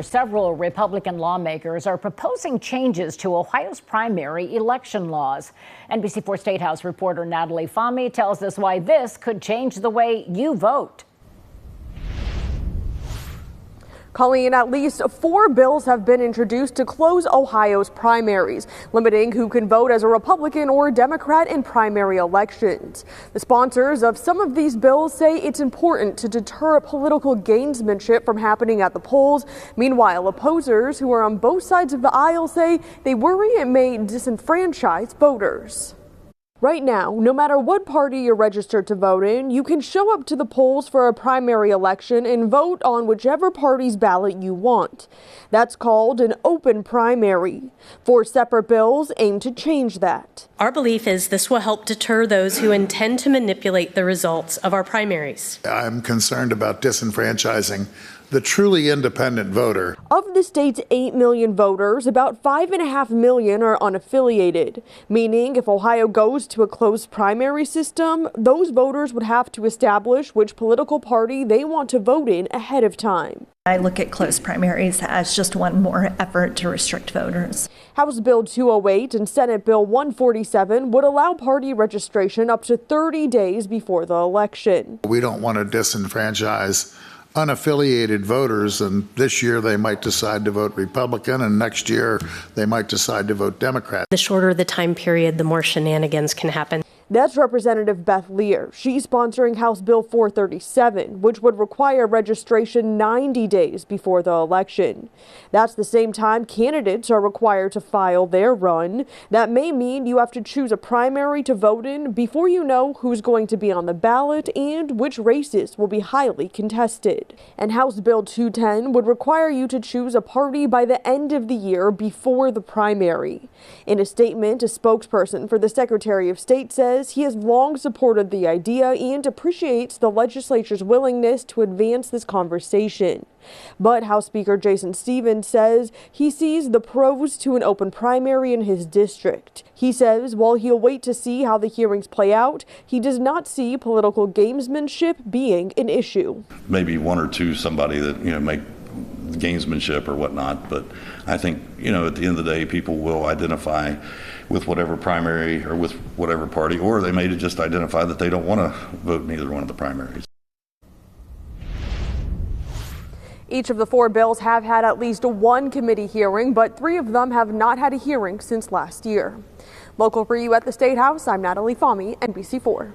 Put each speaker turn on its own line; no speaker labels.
Several Republican lawmakers are proposing changes to Ohio's primary election laws. NBC4 State House reporter Natalie Fahmy tells us why this could change the way you vote.
Colleen, at least 4 bills have been introduced to close Ohio's primaries, limiting who can vote as a Republican or Democrat in primary elections. The sponsors of some of these bills say it's important to deter political gamesmanship from happening at the polls. Meanwhile, opposers who are on both sides of the aisle say they worry it may disenfranchise voters. Right now, no matter what party you're registered to vote in, you can show up to the polls for a primary election and vote on whichever party's ballot you want. That's called an open primary. 4 separate bills aim to change that.
Our belief is this will help deter those who intend to manipulate the results of our primaries.
I'm concerned about disenfranchising the truly independent voter.
Of the state's 8 million voters, about 5.5 million are unaffiliated, meaning if Ohio goes to a closed primary system, those voters would have to establish which political party they want to vote in ahead of time.
I look at closed primaries as just one more effort to restrict voters.
House Bill 208 and Senate Bill 147 would allow party registration up to 30 days before the election.
We don't want to disenfranchise unaffiliated voters, and this year they might decide to vote Republican, and next year they might decide to vote Democrat.
The shorter the time period, the more shenanigans can happen.
That's Representative Beth Lear. She's sponsoring House Bill 437, which would require registration 90 days before the election. That's the same time candidates are required to file their run. That may mean you have to choose a primary to vote in before you know who's going to be on the ballot and which races will be highly contested. And House Bill 210 would require you to choose a party by the end of the year before the primary. In a statement, a spokesperson for the Secretary of State says he has long supported the idea and appreciates the legislature's willingness to advance this conversation. But House Speaker Jason Stephens says he sees the pros to an open primary in his district. He says while he'll wait to see how the hearings play out, he does not see political gamesmanship being an issue.
Maybe 1 or 2 somebody that, make gamesmanship or whatnot, but I think, at the end of the day, people will identify with whatever primary or with whatever party, or they may just identify that they don't want to vote in either one of the primaries.
Each of the 4 bills have had at least 1 committee hearing, but 3 of them have not had a hearing since last year. Local for you at the State House, I'm Natalie Fahmy, NBC4.